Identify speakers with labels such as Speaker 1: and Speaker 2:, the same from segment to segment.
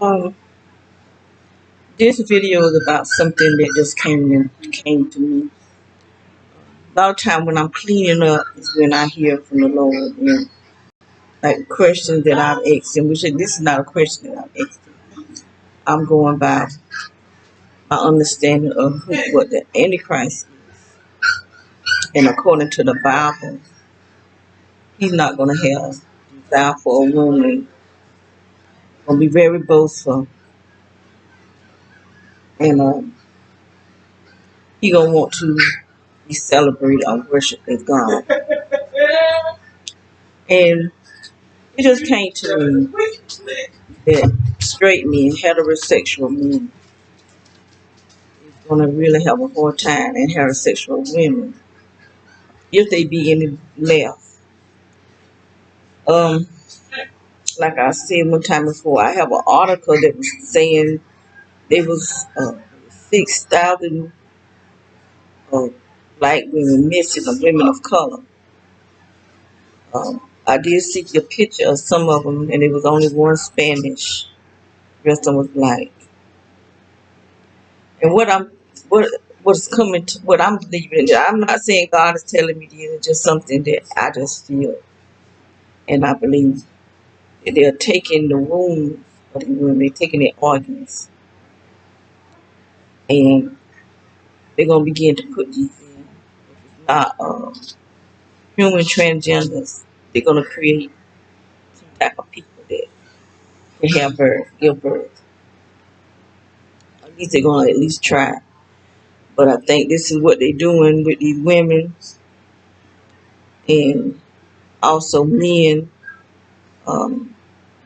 Speaker 1: Um, this video is about something that just came to me. A lot of time when I'm cleaning up is when I hear from the Lord, and like questions that I've asked him. Which this is not a question that I've asked him. I'm going by my understanding of what the Antichrist is, and according to the Bible, he's not going to have desire for a woman. Going to be very boastful, and he gonna want to be celebrated or worshiped as God. And it just came to me that straight men, heterosexual men, is gonna really have a hard time, and heterosexual women, if they be any left. Um, like I said one time before, I have an article that was saying there was 6,000 black women missing, or women of color. I did see a picture of some of them, and it was only one Spanish. The rest of them was black. And what's coming to what I'm believing in. I'm not saying God is telling me this. It's just something that I just feel, and I believe that they're taking the wounds of the women, they're taking their organs, and they're gonna begin to put these in. Not human transgenders. They're gonna create some type of people that can have birth, give birth. At least they're gonna at least try. But I think this is what they're doing with these women, and also men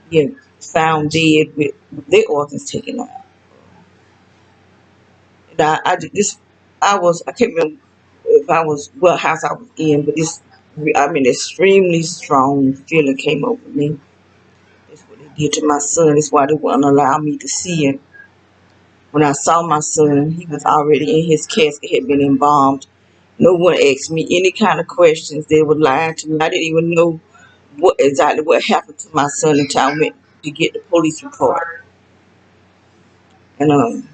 Speaker 1: get found dead with their organs taken out. And I can't remember if I was what house I was in, but extremely strong feeling came over me. That's what they did to my son. That's why they wouldn't allow me to see him. When I saw my son, he was already in his casket, had been embalmed. No one asked me any kind of questions. They were lying to me. I didn't even know exactly what happened to my son until I went to get the police report. And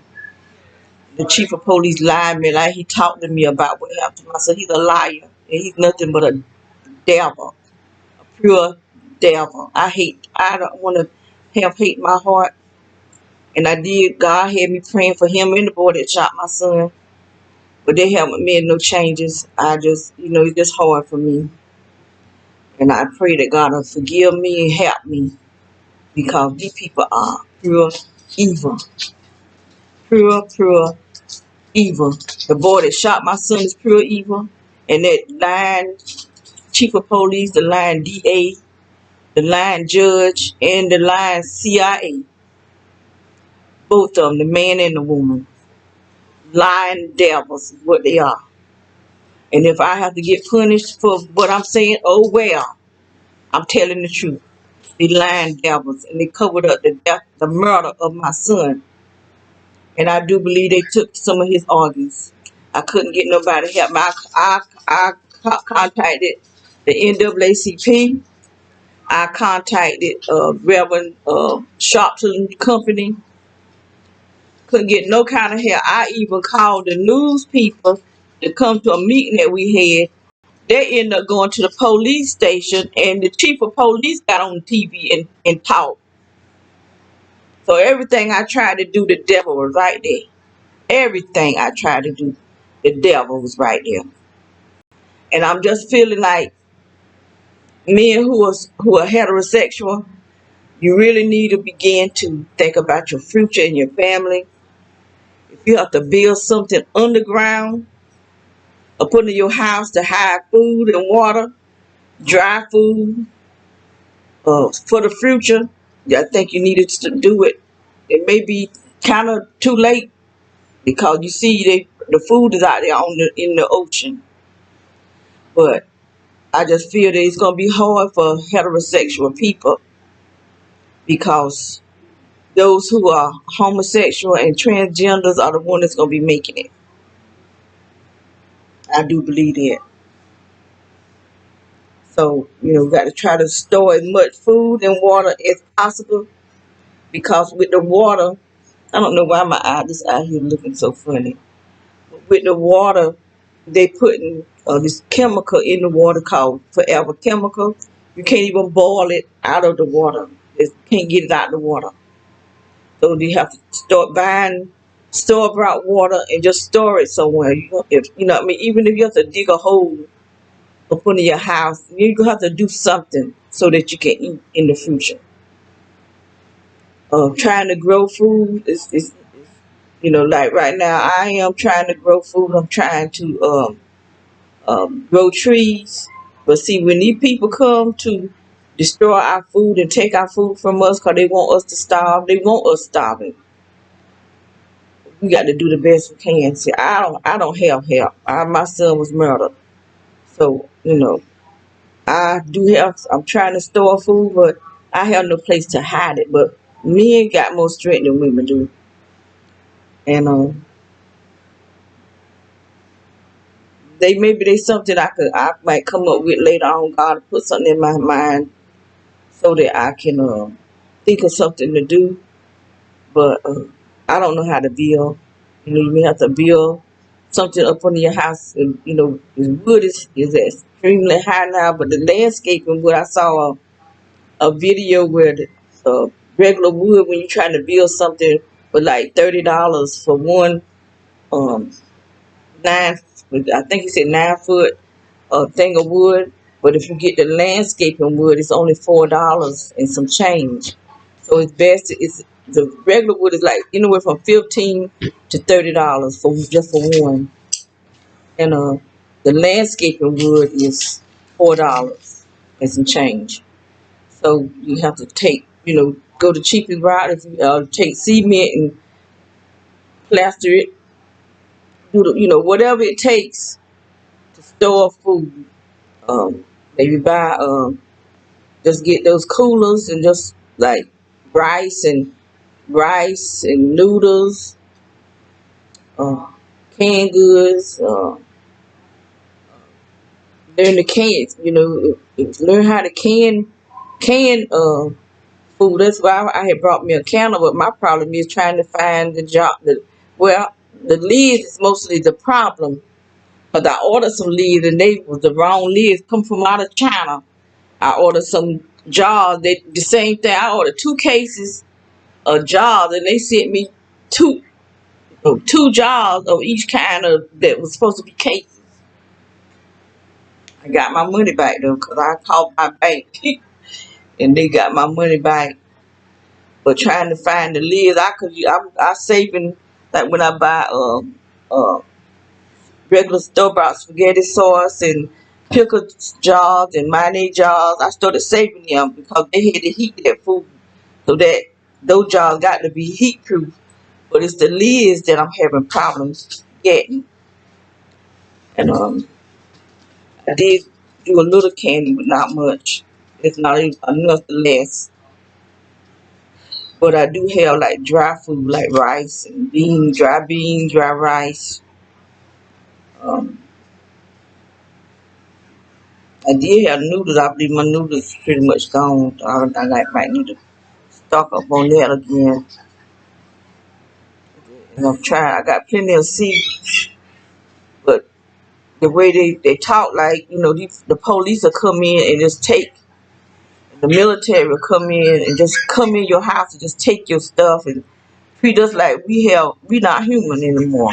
Speaker 1: the chief of police lied to me, like he talked to me about what happened to my son. He's a liar, and he's nothing but a devil, a pure devil. I don't want to have hate in my heart. And I did. God had me praying for him and the boy that shot my son, but they haven't made no changes. I just, it's just hard for me. And I pray that God will forgive me and help me, because these people are pure evil. Pure evil. The boy that shot my son is pure evil. And that lying chief of police, the lying DA, the lying judge, and the lying CIA, both of them, the man and the woman, lying devils is what they are. And if I have to get punished for what I'm saying, oh well, I'm telling the truth. They lying devils, and they covered up the death, the murder of my son. And I do believe they took some of his organs. I couldn't get nobody to help me. I contacted the NAACP. I contacted Reverend Sharpton Company. Couldn't get no kind of help. I even called the news people to come to a meeting that we had. They ended up going to the police station, and the chief of police got on TV and talked. So everything I tried to do, the devil was right there. Everything I tried to do, the devil was right there. And I'm just feeling like men who are heterosexual, you really need to begin to think about your future and your family. If you have to build something underground or put in your house to hide food and water, dry food, for the future, I think you needed to do it. It may be kind of too late, because you see the food is out there in the ocean. But I just feel that it's going to be hard for heterosexual people, because those who are homosexual and transgenders are the ones that's going to be making it. I do believe that. So, we got to try to store as much food and water as possible, because with the water, I don't know why my eye this eye here looking so funny. But with the water, they putting this chemical in the water called forever chemical. You can't even boil it out of the water. You can't get it out of the water. So you have to start buying store bought water and just store it somewhere. If you know what I mean, even if you have to dig a hole up under your house, you're gonna have to do something so that you can eat in the future. Trying to grow food is like right now I am trying to grow food. I'm trying to grow trees. But see, when these people come to destroy our food and take our food from us because they want us to starve, they want us starving. We got to do the best we can. See, I don't have help. My son was murdered, so I do have. I'm trying to store food, but I have no place to hide it. But men got more strength than women do, and maybe something I might come up with later on. God put something in my mind so that I can think of something to do. But I don't know how to build. You may have to build something up on your house. And, the wood is extremely high now, but the landscaping, what I saw a video where the regular wood, when you're trying to build something for like $30 for one um, nine, I think he said 9 foot thing of wood. But if you get the landscaping wood, it's only $4 and some change. So it's best. It's the regular wood is like anywhere from $15 to $30 for just for one, and the landscaping wood is $4 and some change. So you have to go the cheapest route. If you take cement and plaster it, do whatever it takes to store food. Maybe buy just get those coolers and just like rice and noodles, uh, canned goods. Learn the cans, learn how to can food. That's why I had brought me a canner. But my problem is trying to find the job. Well, the lids is mostly the problem. But I ordered some lids and they was the wrong lids. Come from out of China. I ordered some jars. The same thing. I ordered 2 cases of jars and they sent me two two jars of each kind of that was supposed to be cases. I got my money back though, cause I called my bank and they got my money back. But trying to find the lids, I saving like when I buy uh regular store bought spaghetti sauce and pickle jars and mayonnaise jars. I started saving them because they had to heat that food, so that those jars got to be heat proof. But it's the lids that I'm having problems getting, and I did do a little candy, but not much. It's not even enough to last. But I do have like dry food, like rice and beans, dry rice. Um, I did have noodles. I believe my noodles pretty much gone. Might need to stock up on that again. And I'm trying. I got plenty of seeds, but the way they talk, like the police will come in and just take. The military will come in and just come in your house and just take your stuff and treat us like we not human anymore.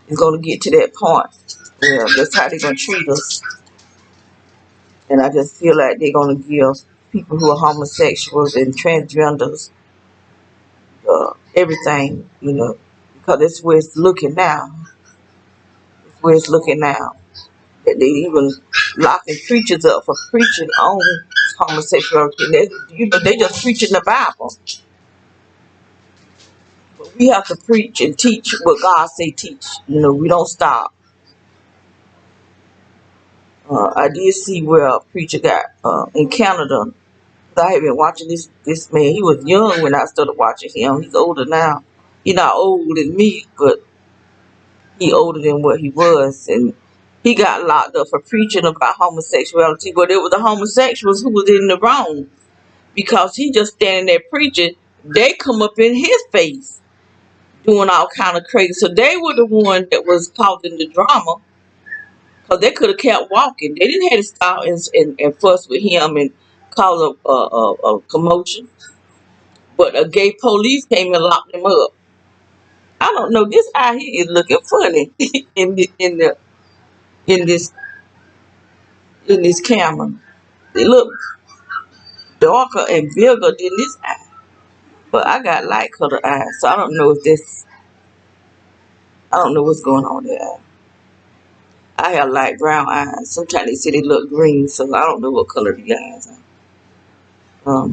Speaker 1: It's gonna get to that point. Yeah, that's how they're gonna treat us. And I just feel like they're gonna give people who are homosexuals and transgenders everything, because that's where it's looking now. It's where it's looking now. That they even locking preachers up for preaching on homosexuality. They just preaching the Bible. But we have to preach and teach what God say teach. We don't stop. I did see where a preacher got in Canada. I have been watching this man. He was young when I started watching him. He's older now. He's not old than me, but he older than what he was. And he got locked up for preaching about homosexuality. But it was the homosexuals who was in the wrong. because he just standing there preaching. They come up in his face doing all kind of crazy. So they were the one that was causing the drama, because they could have kept walking. They didn't have to stop and fuss with him and cause a commotion. But a gay police came and locked them up. I don't know. This out here is looking funny in this in this camera. It look darker and bigger than this eye. But I got light colored eyes, so I don't know if this. I don't know what's going on there. I have light brown eyes. Sometimes they say they look green, so I don't know what color the eyes are.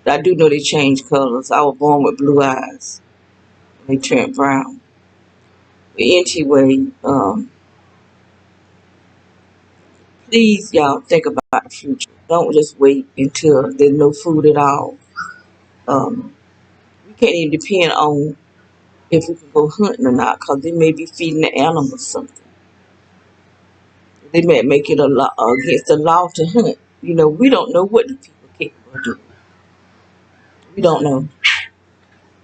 Speaker 1: But I do know they change colors. I was born with blue eyes. They turned brown. But anyway, please, y'all, think about the future. Don't just wait until there's no food at all. We can't even depend on if we can go hunting or not, because they may be feeding the animals something. They may make it a law, against the law to hunt. You know, we don't know what the people are capable of doing. We don't know.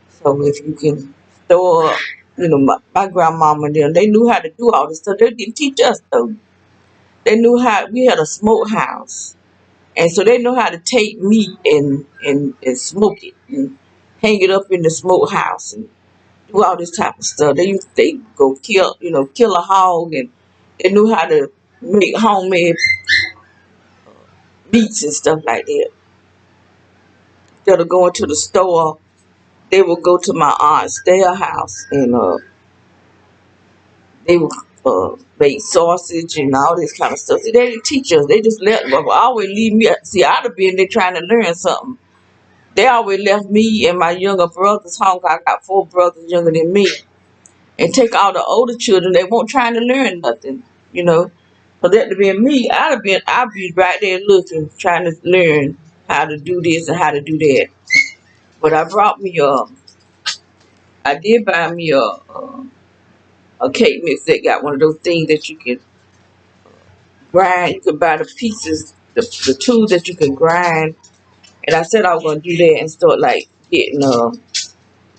Speaker 1: So if you can store, you know, my grandmama and them, they knew how to do all this stuff. They didn't teach us though. They knew how. We had a smokehouse, and so they know how to take meat and smoke it and hang it up in the smokehouse and do all this type of stuff. They go kill a hog, and they knew how to make homemade meats and stuff like that. Instead of going to the store, they would go to my aunt's their house, and they would make sausage and all this kind of stuff. See, they didn't teach us. They just always leave me. See, I'd have been there trying to learn something. They always left me and my younger brothers home. I got 4 brothers younger than me, and take all the older children. They won't trying to learn nothing, you know. For that to be me, I'd be right there looking, trying to learn how to do this and how to do that. But I did buy me a cake mix that got one of those things that you can grind. You can buy the pieces, the tools that you can grind. And I said I was gonna do that and start like getting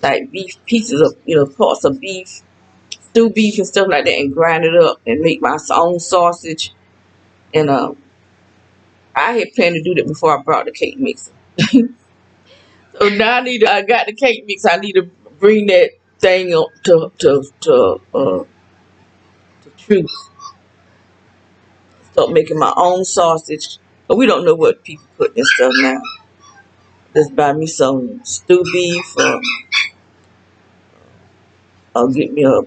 Speaker 1: like beef pieces of parts of beef, stew beef and stuff like that, and grind it up and make my own sausage. And I had planned to do that before I brought the cake mixer. So now I got the cake mix. I need to bring that thing up to truth. Start making my own sausage. But we don't know what people put in stuff now. Just buy me some stew beef, or get me a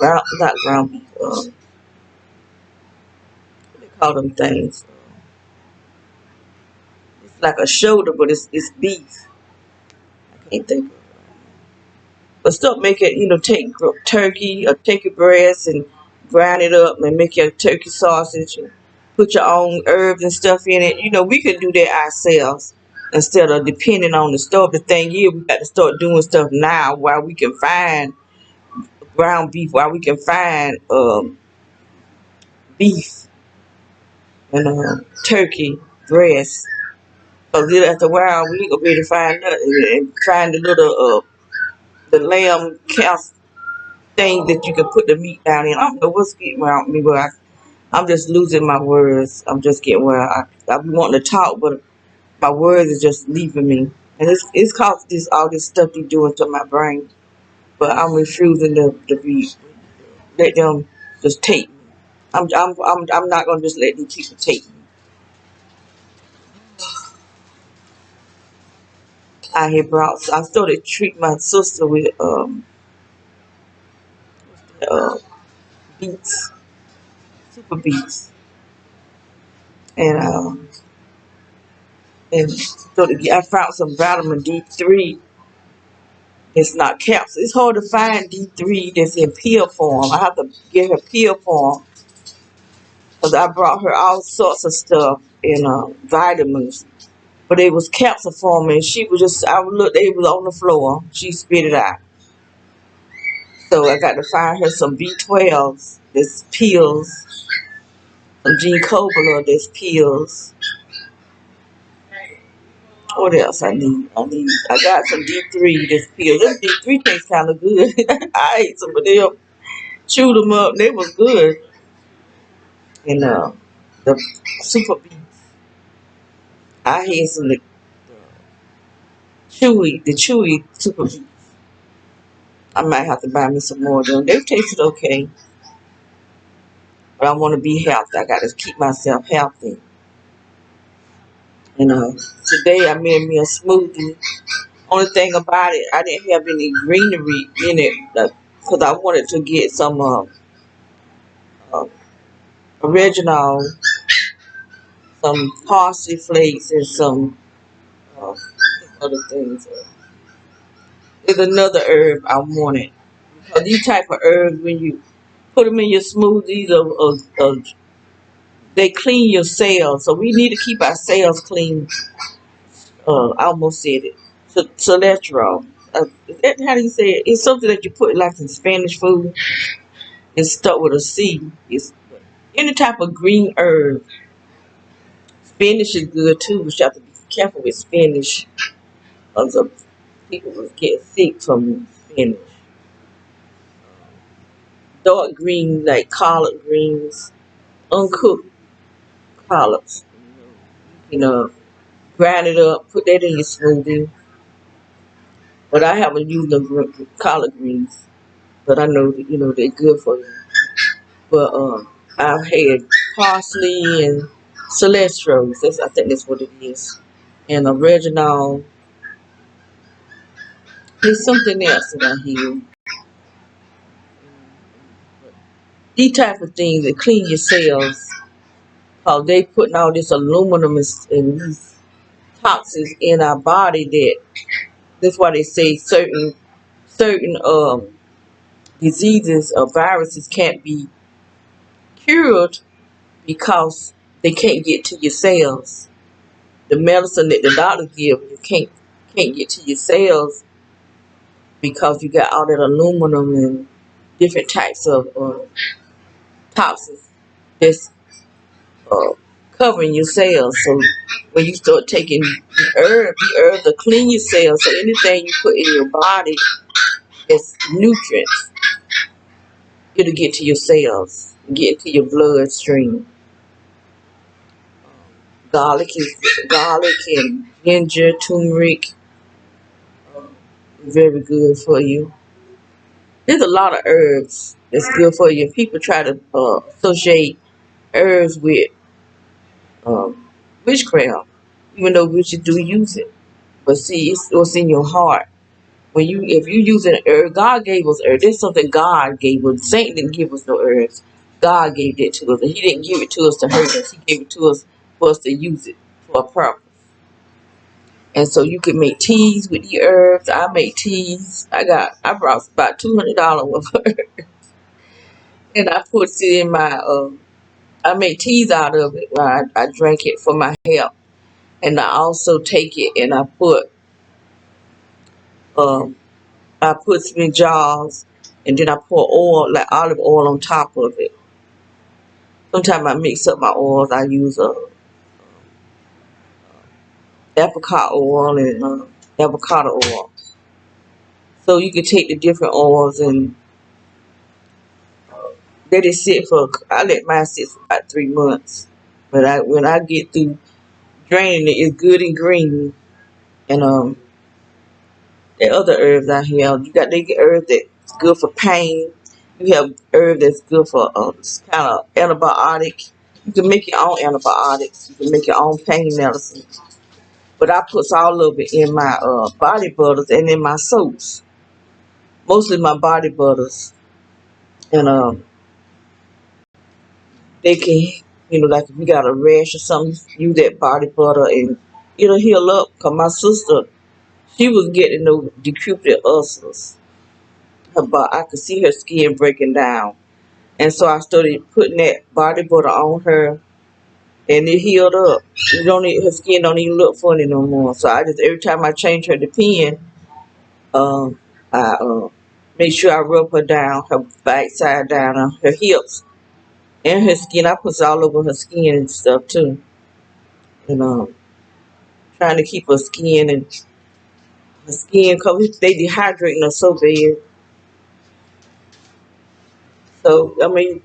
Speaker 1: not ground beef. What they call them things? It's like a shoulder, but it's beef. I can't think of it. But start making, take turkey or take your breast and grind it up and make your turkey sausage and put your own herbs and stuff in it. We can do that ourselves instead of depending on the store. The thing is, we got to start doing stuff now while we can find ground beef, while we can find beef and turkey breast. Because after a while, we ain't going to be able to find nothing. And find the little the lamb calf thing that you can put the meat down in. I don't know what's getting around me, but I'm just losing my words. I'm just getting where I be wanting to talk, but my words is just leaving me. And it's caused all this stuff they doing to my brain. But I'm refusing to be let them just take me. I'm not gonna just let these people take me. I started treating my sister with uh beets, super beets, and I found some vitamin D3. It's not capsules. It's hard to find D3 that's in pill form. I have to get her pill form because I brought her all sorts of stuff in vitamins, but it was capsule form, and she was just. I looked, it was on the floor. She spit it out. So I got to find her some B12s. This pills ginkgobala, there's pills. What else I got some D3, this pill. This D3 tastes kind of good. I ate some of them, chewed them up, they was good. And the super beats, I had some the chewy super beats. I might have to buy me some more of them. They tasted okay, but I want to be healthy. I got to keep myself healthy. And today I made me a smoothie. Only thing about it, I didn't have any greenery in it because I wanted to get some uh, oregano, some parsley flakes, and some uh, other things. There's another herb I wanted. Because these type of herbs, when you put them in your smoothies, they clean your cells. So we need to keep our cells clean. I almost said it. Cholesterol. Is that how do you say it? It's something that you put like in Spanish food. It's stuck with a C. It's any type of green herb. Spinach is good too, but you have to be careful with spinach. Because people will get sick from spinach. Dark green, like collard greens, uncooked collards. You know, grind it up, put that in your smoothie. But I haven't used the collard greens. But I know that, they're good for you. But I've had parsley and cilantro. I think that's what it is. And oregano. There's something else that I hear. These type of things that clean your cells. How they putting all this aluminum and these toxins in our body that's why they say certain diseases or viruses can't be cured because they can't get to your cells. The medicine that the doctors give you can't get to your cells because you got all that aluminum and different types of toxins that's uh, covering your cells. So when you start taking the herbs will clean your cells. So anything you put in your body as nutrients, it'll get to your cells, get into your bloodstream. Garlic and ginger, turmeric, very good for you. There's a lot of herbs that's good for you. People try to associate herbs with witchcraft, even though witches do use it. But see, it's what's in your heart. If you use an herb, God gave us herbs. There's something God gave us. Saint didn't give us no herbs. God gave it to us, and He didn't give it to us to hurt us. He gave it to us for us to use it for a purpose. And so you can make teas with the herbs. I make teas. I brought about $200 worth of herbs, and I put it in my. I make teas out of it. I drink it for my health, and I also take it and um, I put some in jars, and then I pour oil, like olive oil, on top of it. Sometimes I mix up my oils. I use apricot oil and avocado oil. So you can take the different oils and let it sit for. I let mine sit for about 3 months. But when I get through draining it, it's good and green. And the other herbs I have, they get herbs that's good for pain. You have herb that's good for kind of antibiotic. You can make your own antibiotics. You can make your own pain medicine. But I put all of it in my body butters and in my soaps. Mostly my body butters. And they can, like if you got a rash or something, use that body butter and it'll heal up. Because my sister, she was getting those decrepit ulcers. I could see her skin breaking down. And so I started putting that body butter on her, and it healed up. Her skin don't even look funny no more. So every time I change her depend, I make sure I rub her down, her backside down, on her hips, And her skin, I put it all over her skin and stuff too. And trying to keep her skin and her skin, cause they dehydrating her so bad. So I mean,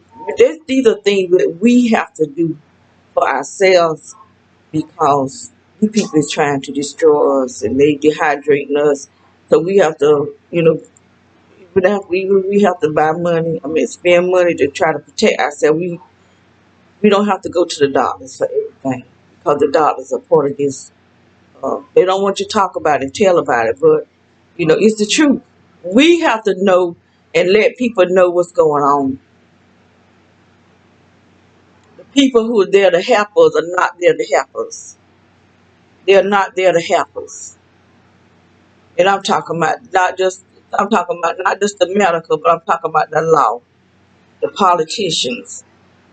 Speaker 1: these are things that we have to do for ourselves because these people is trying to destroy us and they dehydrating us. So we have to, we have to buy money. I mean, spend money to try to protect ourselves. We don't have to go to the doctors for everything because the doctors are part of this. They don't want you to talk about it, tell about it, but it's the truth. We have to know and let people know what's going on. The people who are there to help us are not there to help us. They're not there to help us. And I'm talking about not just the medical, but I'm talking about the law, the politicians.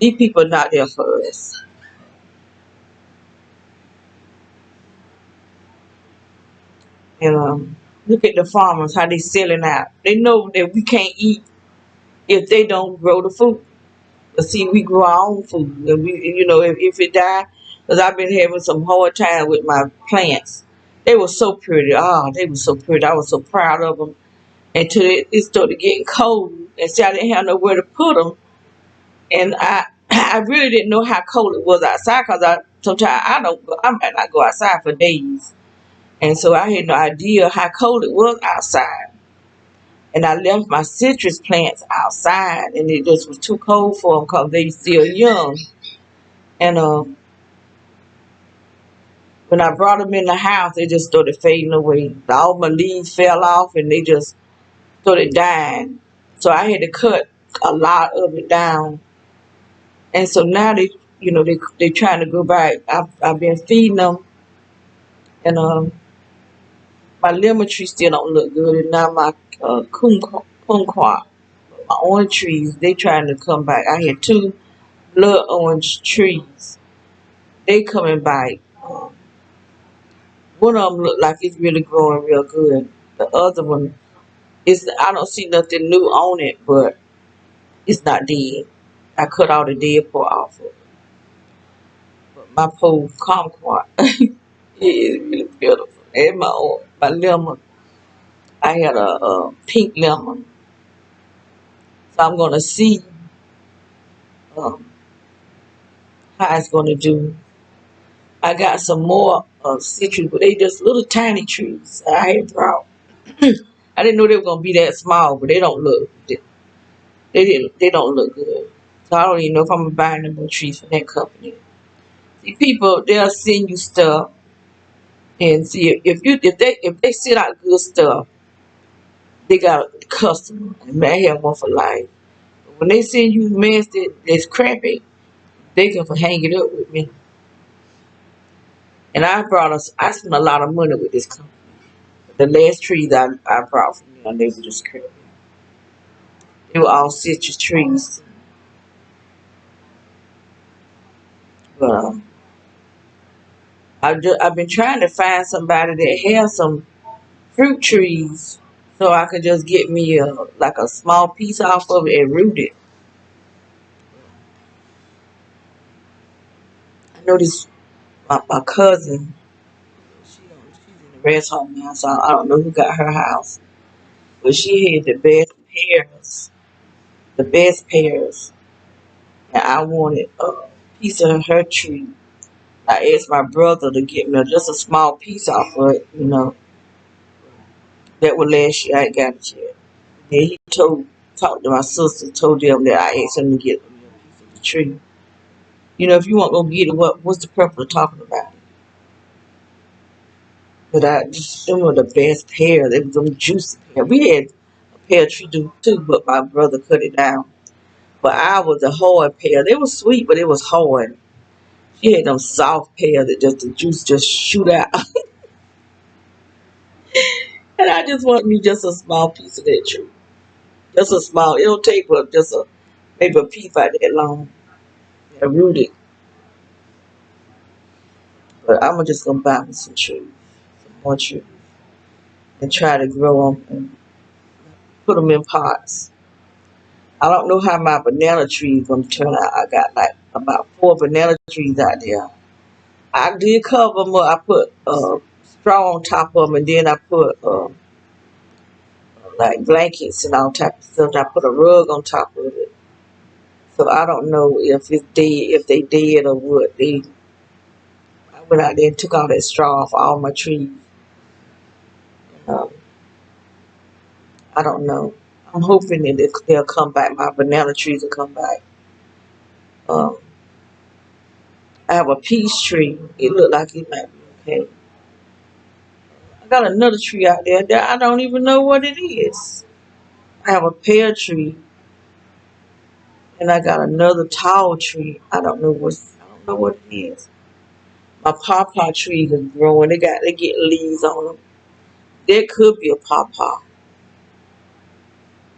Speaker 1: These people are not there for us. And look at the farmers, how they selling out. They know that we can't eat if they don't grow the food. But see, we grow our own food, and if it die, because I've been having some hard time with my plants. They were so pretty. Oh, they were so pretty. I was so proud of them until it started getting cold, and see, I didn't have nowhere to put them, and I really didn't know how cold it was outside because sometimes I might not go outside for days, and so I had no idea how cold it was outside. And I left my citrus plants outside, and it just was too cold for them because they still young. And when I brought them in the house, they just started fading away. All my leaves fell off, and they just started dying. So I had to cut a lot of it down. And so now they trying to go back. I've been feeding them, and my lemon tree still don't look good, and now my kumquat, my orange trees, they trying to come back. I had two blood orange trees. They coming back. One of them look like it's really growing real good. The other one I don't see nothing new on it, but it's not dead. I cut all the dead part off of it. But my poor kumquat, it is really beautiful. And my lemon, I had a pink lemon. So I'm gonna see um, how it's gonna do. I got some more citrus, but they just little tiny trees that I had brought. I didn't know they were gonna be that small, but they don't look good. So I don't even know if I'm buying them more trees from that company. See, people they'll send you stuff and see if they send out good stuff, they got a customer and may have one for life. But when they send you mess that's crappy, they can hang it up with me. And I spent a lot of money with this company. The last trees I brought from them, they were just crappy. They were all citrus trees. But I've been trying to find somebody that has some fruit trees so I could just get me like a small piece off of it and root it. I know this my cousin. She's in the rest home now, so I don't know who got her house, but she had the best pears, the best pears, and I wanted a piece of her tree. I asked my brother to get me just a small piece off of it, That was last year. I ain't got it yet. Then he talked to my sister, told them that I asked him to get me a piece of the tree. If you want to go get it, what's the purpose of talking about it? But them were the best pears. They were them juicy pears. We had a pear tree too, but my brother cut it down. But I was a hard pear. They were sweet, but it was hard. She had them soft pears that just the juice just shoot out. And I just want me just a small piece of that tree. Just a small. It'll take but just maybe a piece like that long. And root it. But I'm just gonna buy me some trees, some more trees, and try to grow them and put them in pots. I don't know how my banana tree gonna turn out. I got like about 4 banana trees out there. I did cover them up. I put straw on top of them, and then I put like blankets and all type of stuff. I put a rug on top of it. So I don't know if it's dead, if they dead or what. I went out there and took all that straw off all my trees. Um, I don't know. I'm hoping that they'll come back. My banana trees will come back. Um, I have a peach tree. It looked like it might be okay. I got another tree out there that I don't even know what it is. I have a pear tree, and I got another tall tree. I don't know what it is. My pawpaw trees are growing. They get leaves on them. There could be a pawpaw.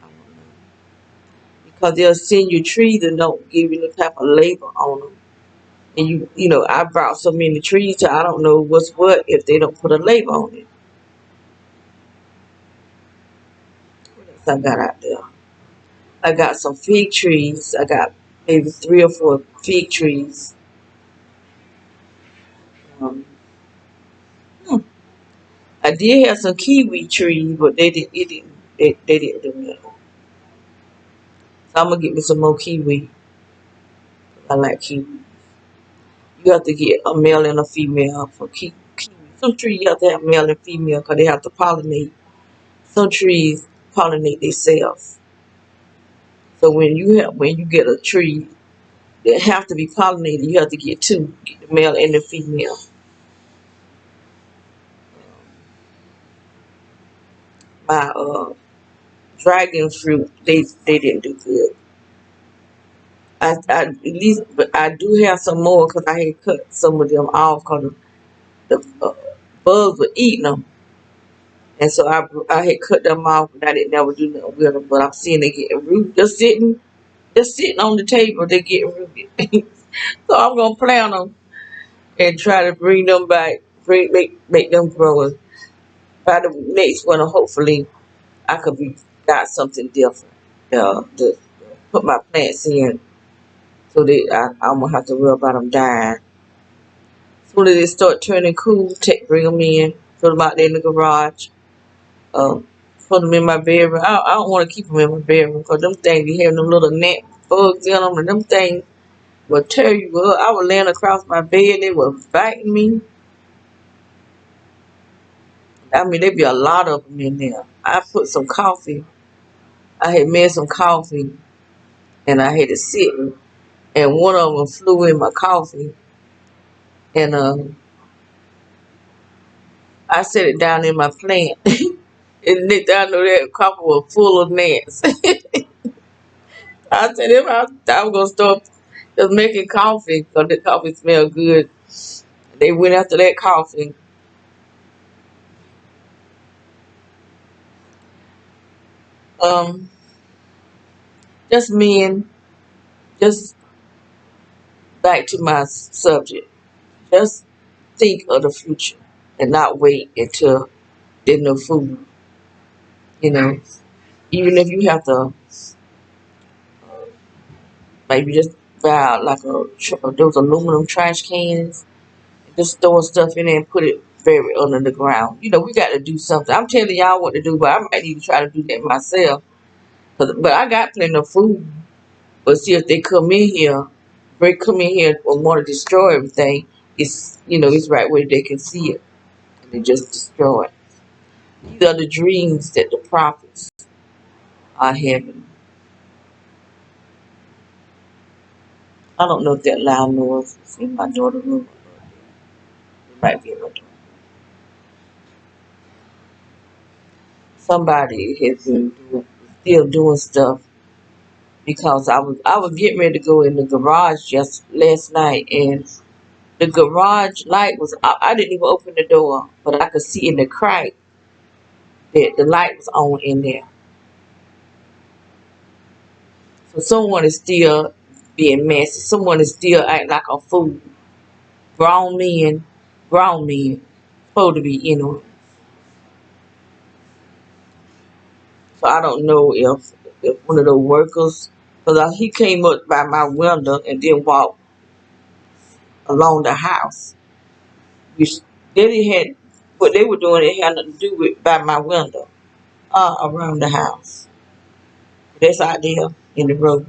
Speaker 1: I don't know. Because they'll send you trees and don't give you the type of label on them. And you know, I brought so many trees to I don't know what's what if they don't put a label on it. What else I got out there? I got some fig trees. I got maybe 3 or 4 fig trees. Um, hmm. I did have some kiwi trees, but they didn't do that. So I'm gonna get me some more kiwi. I like kiwi. You have to get a male and a female for kiwi. Some trees you have to have male and female because they have to pollinate. Some trees pollinate themselves. So when you get a tree that have to be pollinated, you have to get 2, get the male and the female. My dragon fruit, they didn't do good. I at least, but I do have some more because I had cut some of them off because the bugs were eating them, and so I had cut them off, and I didn't never do nothing with them. But I'm seeing they getting rooted, just sitting on the table, they getting rooted. So I'm gonna plant them and try to bring them back, make them grow. By the next one, hopefully, I could be got something different. To put my plants in, so I won't have to worry about them dying. As soon as they start turning cool, bring them in, put them out there in the garage. Put them in my bedroom. I don't want to keep them in my bedroom because them things be having them little net bugs in them, and them things will tear you up. I was laying across my bed, they were biting me. I mean, there be a lot of them in there. I put some coffee. I had made some coffee, and I had it sitting, and one of them flew in my coffee, and I set it down in my plant. And next thing I know, that coffee was full of gnats. I said, if I was gonna start just making coffee, because the coffee smelled good. They went after that coffee. Um, just men, just back to my subject. Just think of the future and not wait until there's no food. You know, even if you have to maybe just buy like those aluminum trash cans, just store stuff in there and put it buried under the ground. You know, we got to do something. I'm telling y'all what to do, but I might need to try to do that myself. But I got plenty of food. But see, if they come in here, and want to destroy everything, it's right where they can see it, and they just destroy it. These are the dreams that the prophets are having. I don't know if that loud noise is in my daughter's room. It might be in my daughter's. Somebody has been still doing stuff because I was getting ready to go in the garage just last night, and the garage light was I didn't even open the door, but I could see in the crack that the light was on in there. So someone is still being messy. Someone is still acting like a fool. Grown men, grown men, supposed to be So I don't know if one of the workers, because he came up by my window and then walked along the house. Which they had, what they were doing, it had nothing to do with by my window, around the house. That's out there in the road.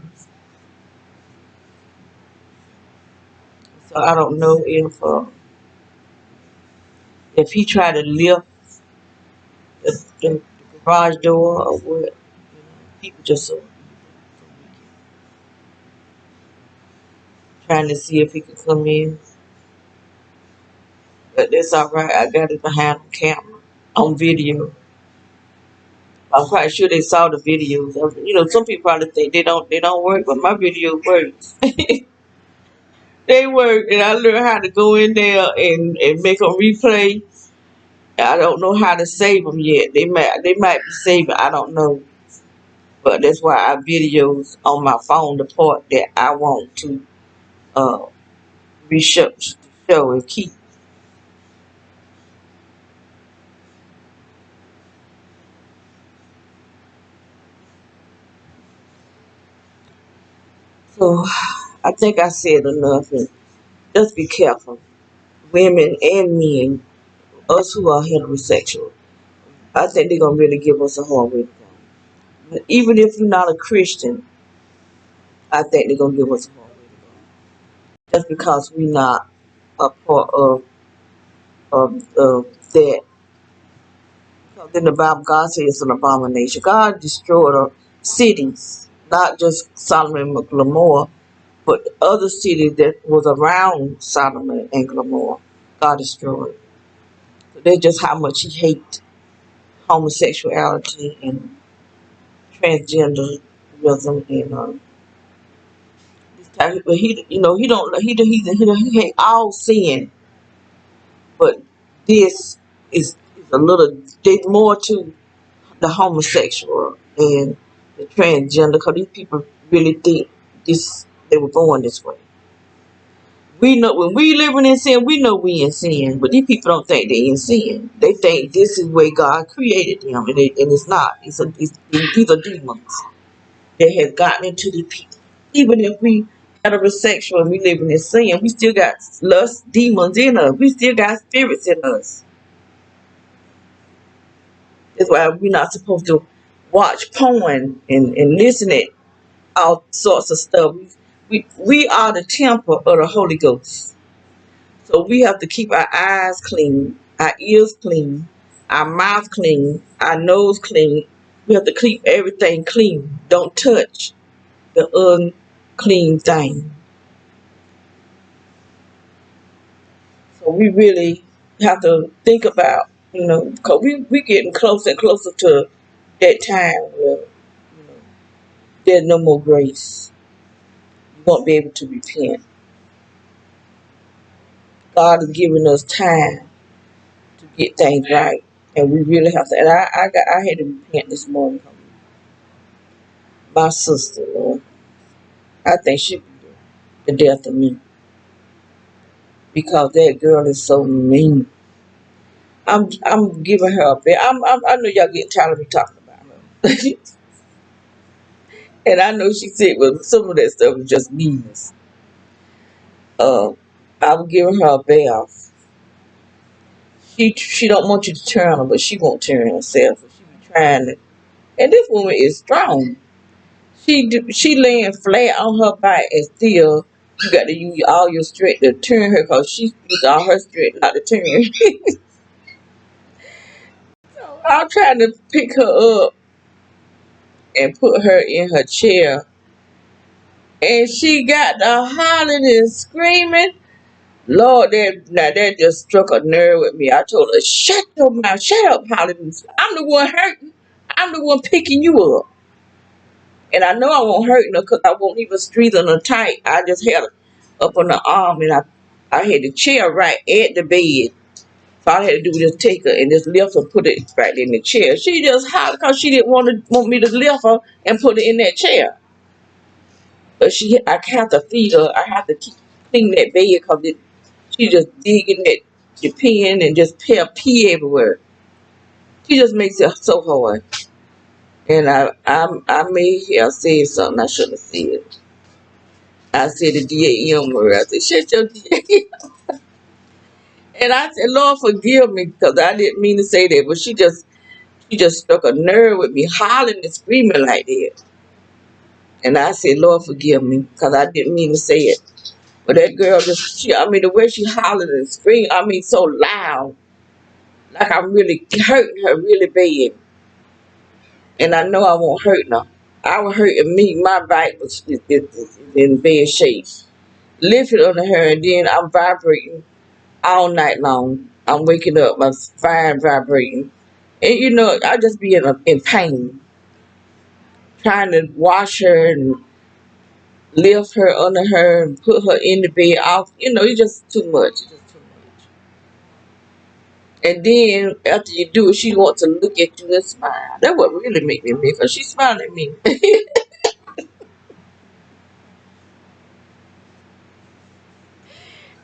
Speaker 1: So I don't know if he tried to lift the garage door or what. People just trying to see if he could come in. But that's all right. I got it behind the camera on video. I'm quite sure they saw the videos. Some people probably think they don't work, but my video works. They work, and I learned how to go in there and make them replay. I don't know how to save them yet. They might be saving. I don't know, but that's why I videos on my phone the part that I want to uh show and keep. So I think I said enough. And just be careful, women and men, us who are heterosexual. I think they're gonna really give us a hard way to go. But even if you're not a Christian, I think they're gonna give us a hard way to go. Just because we're not a part of that. Because in the Bible, God says it's an abomination. God destroyed cities, not just Solomon and Gomorrah, but other cities that was around Solomon and Gomorrah. God destroyed. So that's just how much He hates homosexuality and transgenderism and this type. But he don't he hate all sin, but this is a little. There's more to the homosexual and the transgender, because these people really think they were born this way. We know when we living in sin, we know we in sin, but these people don't think they in sin. They think this is where God created them, and it's not. These are demons that have gotten into the people. Even if we heterosexual and we living in sin, we still got lust demons in us. We still got spirits in us. That's why we're not supposed to watch porn and listen to all sorts of stuff. We are the temple of the Holy Ghost. So we have to keep our eyes clean, our ears clean, our mouth clean, our nose clean. We have to keep everything clean. Don't touch the unclean thing. So we really have to think about, because we getting closer and closer to that time where there's no more grace. You won't be able to repent. God is giving us time to get things right, and we really have to. And I had to repent this morning. My sister, Lord, I think she be the death of me, because that girl is so mean. I'm giving her a bit. I know y'all getting tired of me talking about her, and I know she said, well, some of that stuff was just meanness. Uh, I'm giving her a bath. She don't want you to turn her, but she won't turn herself. So she be trying to. And this woman is strong. She laying flat on her back, and still you got to use all your strength to turn her, because she used all her strength not to turn. So I'm trying to pick her up and put her in her chair, and she got the hollering and screaming. Lord, that just struck a nerve with me. I told her, shut your mouth, shut up, Holly. I'm the one hurting. I'm the one picking you up. And I know I won't hurt her, because I won't even strengthen her tight. I just held her up on the arm, and I had the chair right at the bed. So all I had to do was just take her and just lift her, put it right in the chair. She just hollered because she didn't want me to lift her and put her in that chair. But I have to feed her. I have to keep cleaning that bed, because she just digging that the pen and just pee everywhere. She just makes it so hard. And I may have said something I shouldn't have said. I said the DAM word. I said, shut your DAM. And I said, Lord, forgive me because I didn't mean to say that. But she just struck a nerve with me, hollering and screaming like that. And I said, Lord, forgive me because I didn't mean to say it. But that girl I mean, the way she hollered and screamed, I mean, so loud. Like I'm really hurting her really bad. And I know I won't hurt her. I was hurting me. My back was in bad shape. Lifted under her, and then I'm vibrating all night long. I'm waking up, my spine vibrating. And I just be in pain. Trying to wash her and lift her under her and put her in the bed off. It's just too much. It's just too much. And then after you do it, she wants to look at you and smile. That what really make me mad because she smiled at me.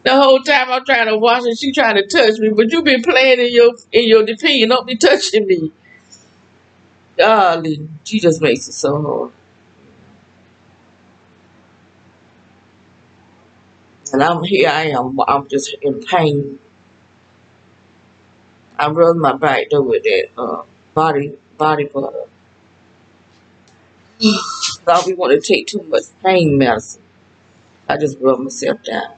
Speaker 1: The whole time I'm trying to wash her, she trying to touch me, but you been playing in your defeat. You don't be touching me. Golly, she just makes it so hard. And I am. I'm just in pain. I rub my back though with that body butter. I be want to take too much pain medicine. I just rub myself down.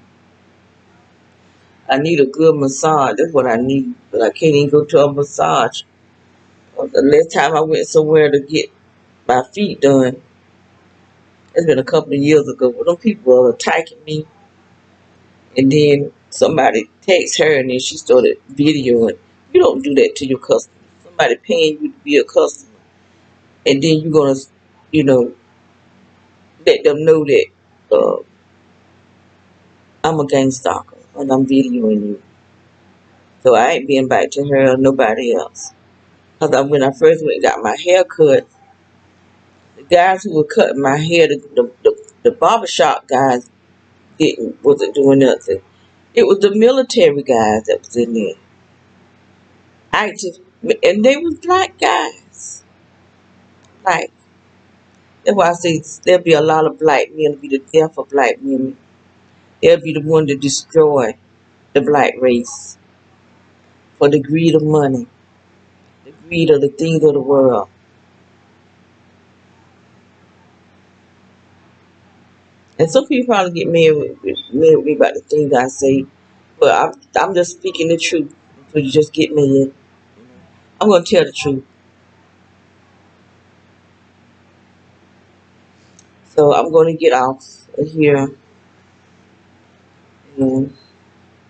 Speaker 1: I need a good massage. That's what I need. But I can't even go to a massage. The last time I went somewhere to get my feet done, it's been a couple of years ago. But them people are attacking me. And then somebody texts her and then she started videoing. You don't do that to your customer. Somebody paying you to be a customer. And then you're going to, you know, let them know that uh, I'm a gang stalker and I'm videoing you. So I ain't been back to her or nobody else. Because when I first went and got my hair cut, the guys who were cutting my hair, the barbershop guys wasn't doing nothing. It was the military guys that was in there. Active, and they was black guys. Like, that's why I say there'll be a lot of black men, it'll be the death of black women. They'll be the one to destroy the black race for the greed of money, the greed of the things of the world. And some people probably get mad with me about the things I say, but I'm just speaking the truth. So you just get mad. I'm gonna tell the truth. So I'm gonna get off of here, and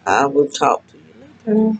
Speaker 1: I will talk to you later.